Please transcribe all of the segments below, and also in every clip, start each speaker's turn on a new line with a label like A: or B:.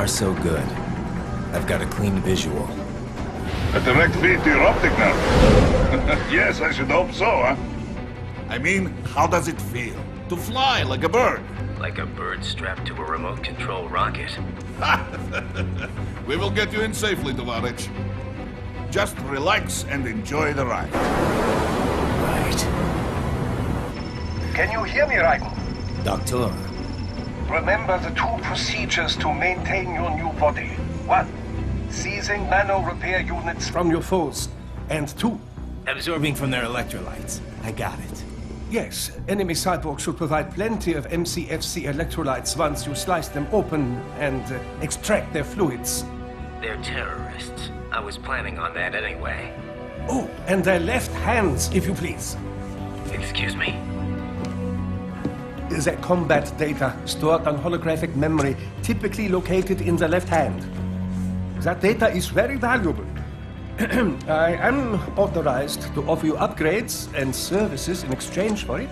A: far, so good. I've got a clean visual.
B: A direct feed to your optic nerve. Yes, I should hope so, huh? I mean, how does it feel? To fly like a bird?
C: Like a bird strapped to a remote control rocket.
B: We will get you in safely, Tovarich. Just relax and enjoy the ride.
A: Right.
D: Can you hear me, Raiden?
A: Doctor.
D: Remember the two procedures to maintain your new body. 1. Seizing nano repair units from your foes. And 2.
A: Absorbing from their electrolytes. I got it.
D: Yes, enemy cyborgs should provide plenty of MCFC electrolytes once you slice them open and extract their fluids.
C: They're terrorists. I was planning on that anyway.
D: Oh, and their left hands, if you please.
C: Excuse me?
D: The combat data stored on holographic memory, typically located in the left hand. That data is very valuable. I am authorized to offer you upgrades and services in exchange for it.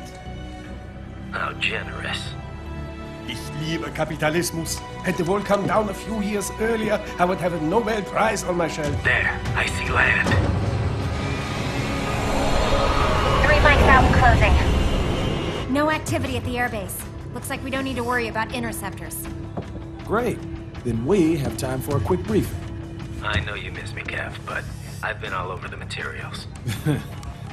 C: How generous.
D: Ich liebe Kapitalismus. Had the wall come down a few years earlier, I would have a Nobel Prize on my shelf.
C: There, I see land.
E: 3 mics out and closing. No activity at the airbase. Looks like we don't need to worry about interceptors.
F: Great. Then we have time for a quick briefing.
C: I know you miss me, Kev, but I've been all over the materials.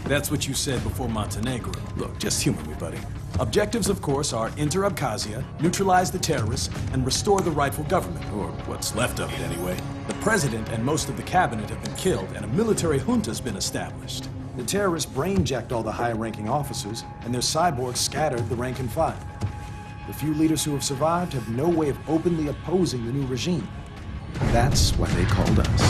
F: That's what you said before Montenegro. Look, just humor me, buddy. Objectives, of course, are enter Abkhazia, neutralize the terrorists, and restore the rightful government, or what's left of it anyway. The president and most of the cabinet have been killed, and a military junta's been established. The terrorists brain-jacked all the high-ranking officers, and their cyborgs scattered the rank and file. The few leaders who have survived have no way of openly opposing the new regime. That's why they called us.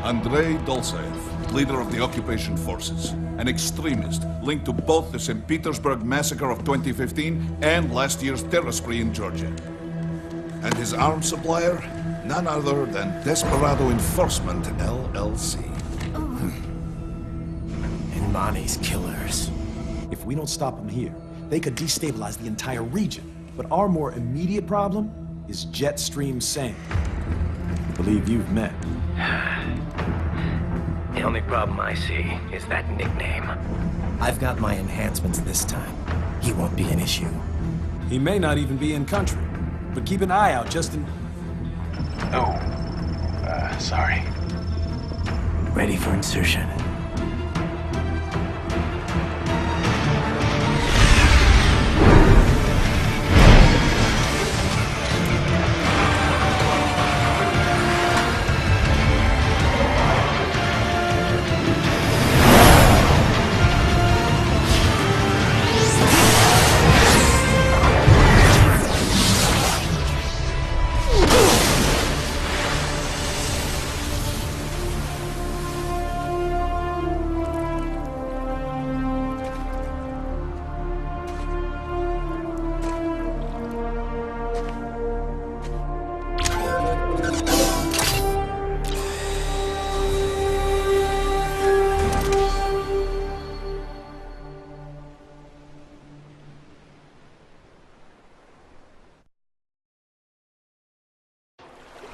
B: Andrei Dolzaev, leader of the occupation forces, an extremist linked to both the St. Petersburg massacre of 2015 and last year's terror spree in Georgia. And his arms supplier, none other than Desperado Enforcement, LLC.
A: And Mani's killers.
F: If we don't stop them here, they could destabilize the entire region. But our more immediate problem is Jetstream Sam. I believe you've met.
C: The only problem I see is that nickname.
A: I've got my enhancements this time. He won't be an issue.
F: He may not even be in country. But keep an eye out just in...
C: Sorry.
A: Ready for insertion.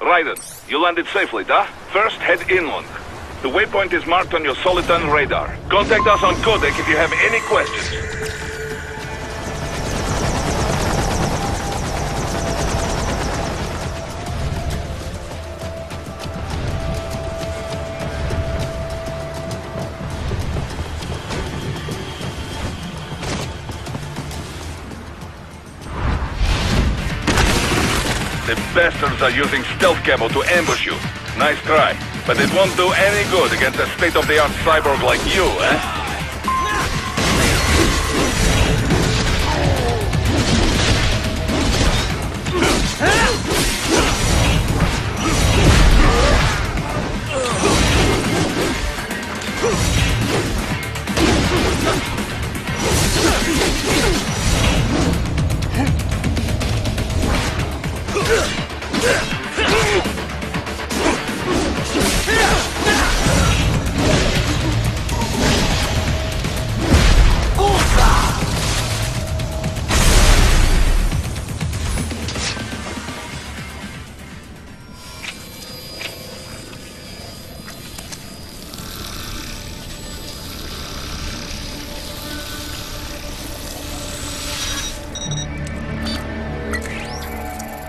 B: Raiden, you landed safely, da? First, head inland. The waypoint is marked on your Soliton radar. Contact us on Codec if you have any questions. The bastards are using stealth camo to ambush you. Nice try, but it won't do any good against a state-of-the-art cyborg like you, eh?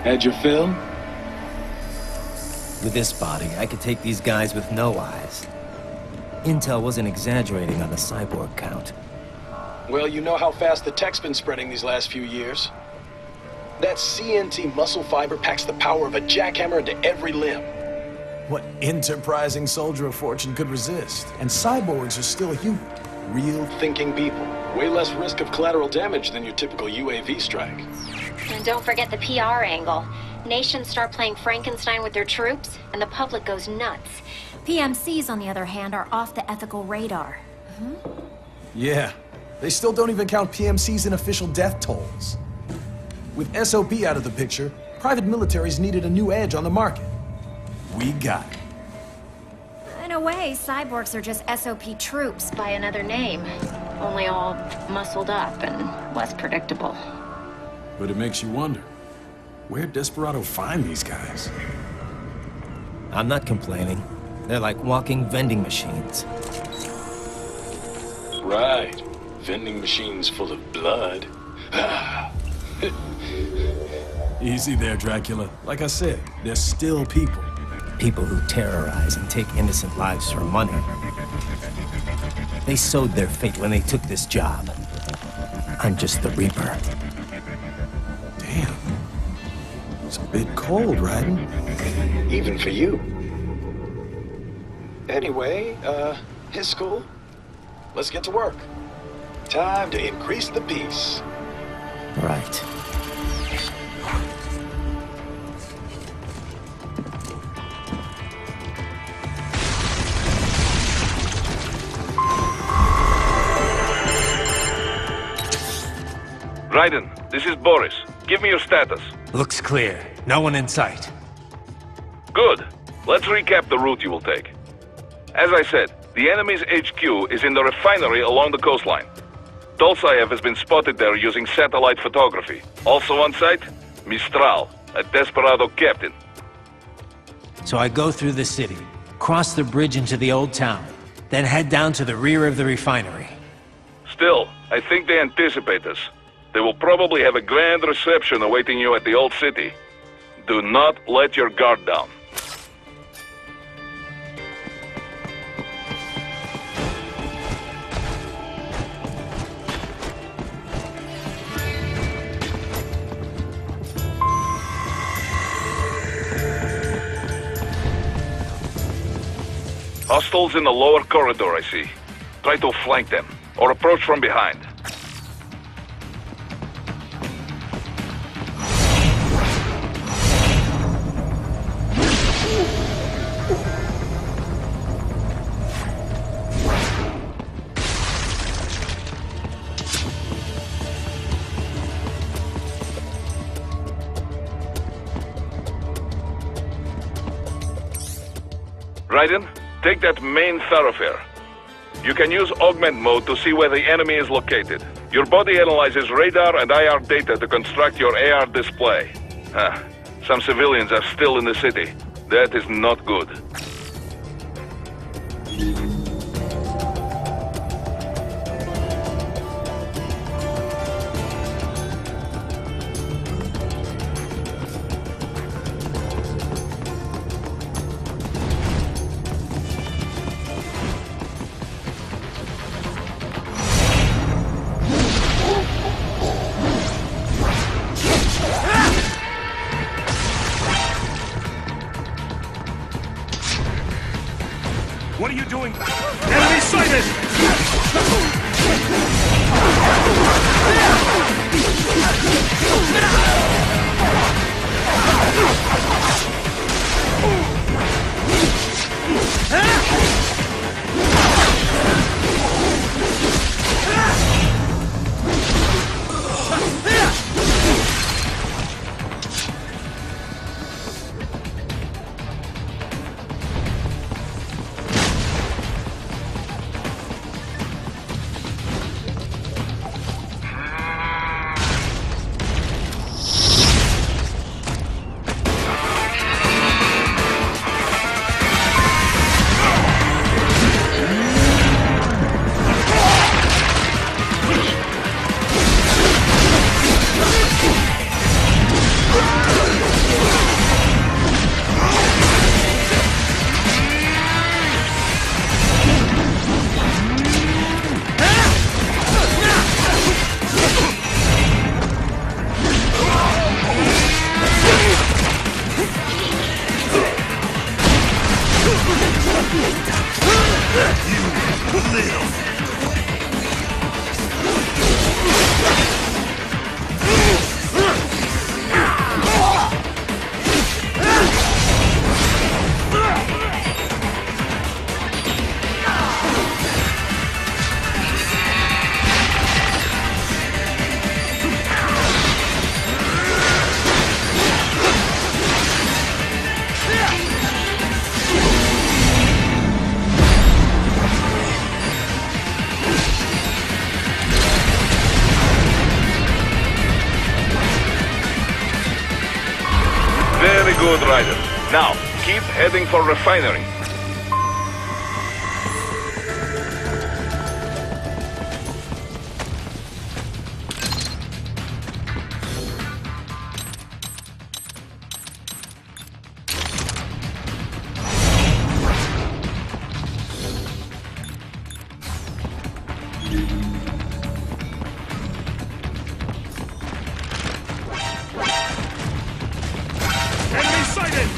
G: Had your fill?
A: With this body, I could take these guys with no eyes. Intel wasn't exaggerating on the cyborg count.
G: Well, you know how fast the tech's been spreading these last few years. That CNT muscle fiber packs the power of a jackhammer into every limb.
F: What enterprising soldier of fortune could resist? And cyborgs are still human. Real
G: Thinking people. Way less risk of collateral damage than your typical UAV strike.
E: And don't forget the PR angle. Nations start playing Frankenstein with their troops, and the public goes nuts. PMCs, on the other hand, are off the ethical radar.
F: Yeah. They still don't even count PMCs in official death tolls. With SOP out of the picture, private militaries needed a new edge on the market. We got it.
E: In a way, cyborgs are just SOP troops by another name. Only all muscled up and less predictable.
F: But it makes you wonder, where'd Desperado find these guys?
A: I'm not complaining. They're like walking vending machines.
G: Right. Vending machines full of blood.
F: Easy there, Dracula. Like I said, they're still people.
A: People who terrorize and take innocent lives for money. They sowed their fate when they took this job. I'm just the Reaper.
F: Damn. It's a bit cold, Raiden.
G: Even for you. Anyway, his school. Let's get to work. Time to increase the peace.
A: Right.
H: Raiden, this is Boris. Give me your status.
A: Looks clear. No one in sight.
H: Good. Let's recap the route you will take. As I said, the enemy's HQ is in the refinery along the coastline. Dolsaev has been spotted there using satellite photography. Also on site, Mistral, a Desperado captain.
I: So I go through the city, cross the bridge into the old town, then head down to the rear of the refinery.
H: Still, I think they anticipate us. They will probably have a grand reception awaiting you at the old city. Do not let your guard down. Hostiles in the lower corridor, I see. Try to flank them, or approach from behind. Raiden, take that main thoroughfare. You can use augment mode to see where the enemy is located. Your body analyzes radar and IR data to construct your AR display. Some civilians are still in the city. That is not good.
D: What are you doing? Enemy sighted!
H: Very good, Ryder. Now, keep heading for refinery.
J: Enemy sighted!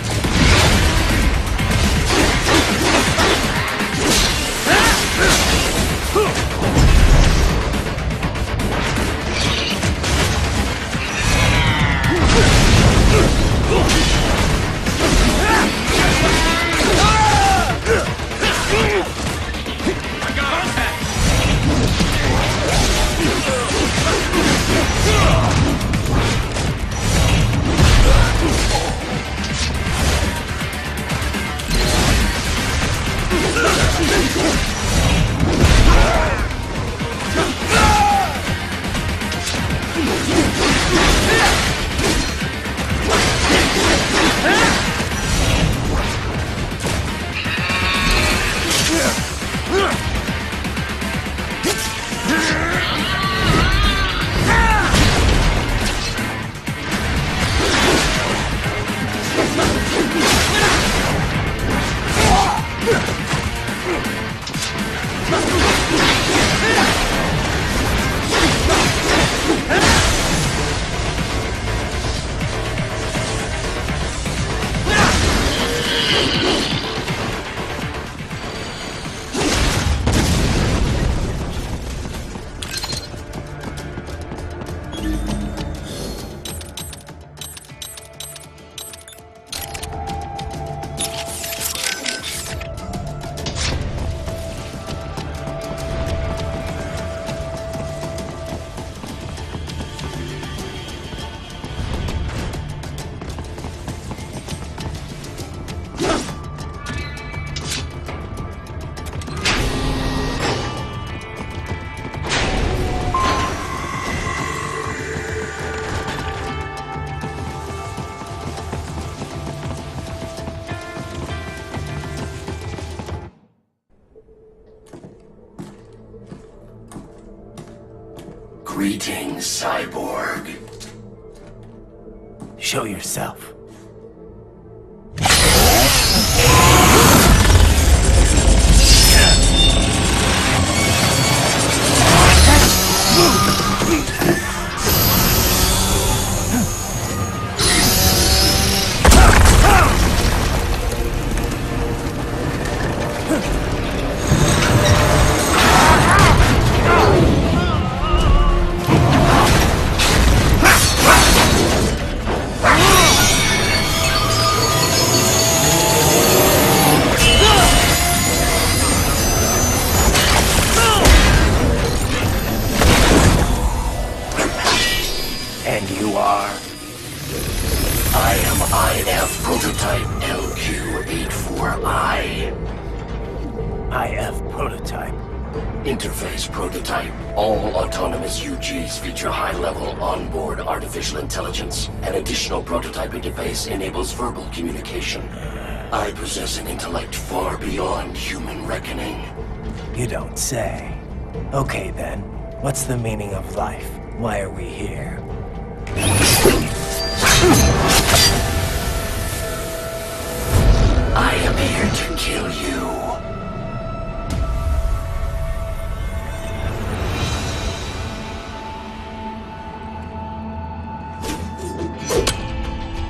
K: Greetings, cyborg.
A: Show yourself. And you are?
K: I am IF Prototype LQ84I.
A: IF Prototype.
K: Interface Prototype. All autonomous UGs feature high-level onboard artificial intelligence. An additional prototype interface enables verbal communication. I possess an intellect far beyond human reckoning.
A: You don't say. Okay then, what's the meaning of life? Why are we here?
K: I am here to kill you.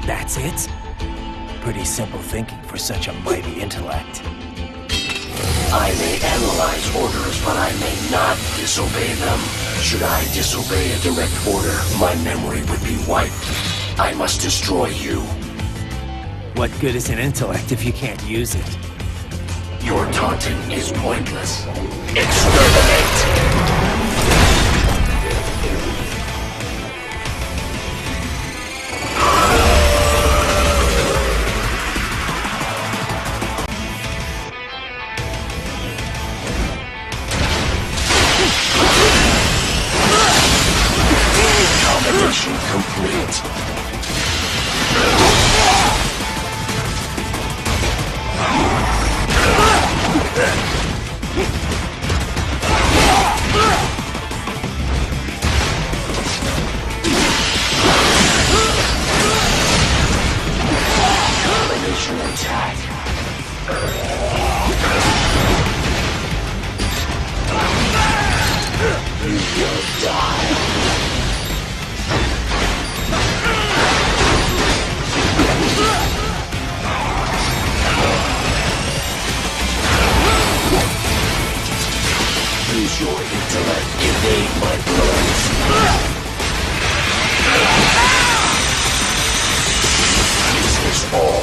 A: That's it? Pretty simple thinking for such a mighty intellect.
K: I may analyze orders, but I may not disobey them. Should I disobey a direct order, my memory would be wiped. I must destroy you.
I: What good is an intellect if you can't use it?
K: Your taunting is pointless. Exterminate! Mission complete. Combination attack. You will die. Use your intellect, evade my blows. This is all.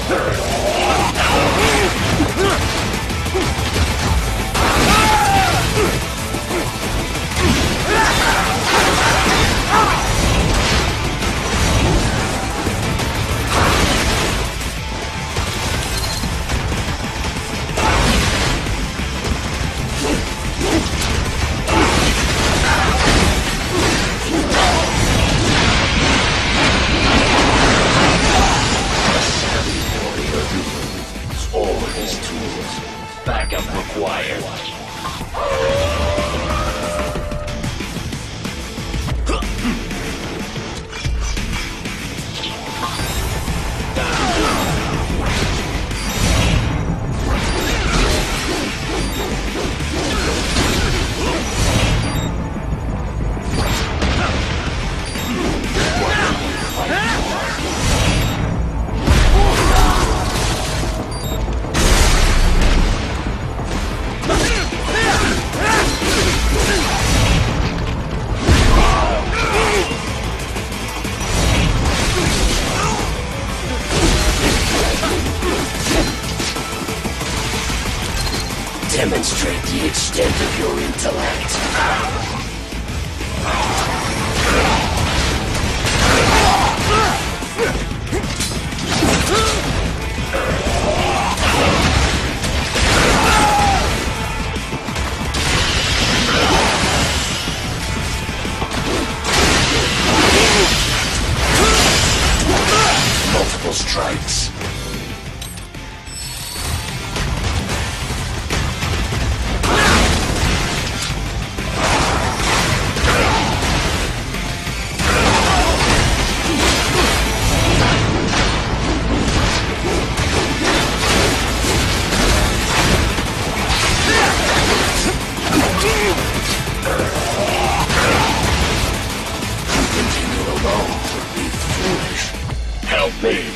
K: Backup required. Demonstrate the extent of your intellect. Multiple strikes. Help me!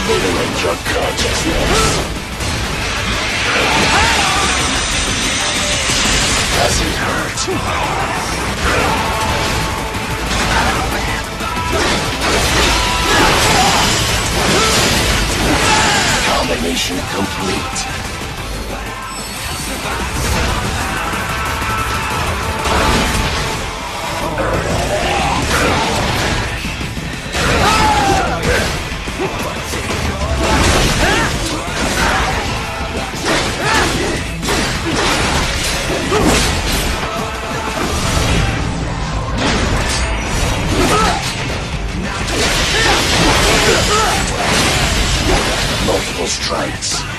K: Mutilate your consciousness. Does it hurt? Combination complete. Surgical strikes.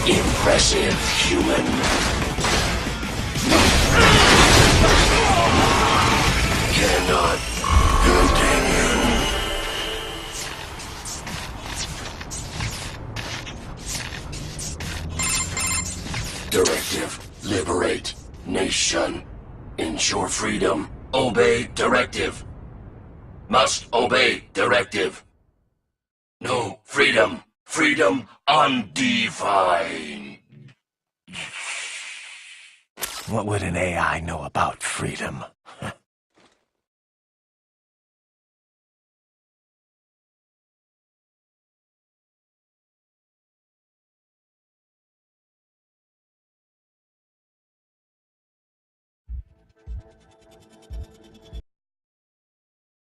K: Impressive, human. Cannot continue. Directive. Liberate. Nation. Ensure freedom. Obey directive. Must obey directive. No freedom. Freedom undefined.
A: What would an AI know about freedom?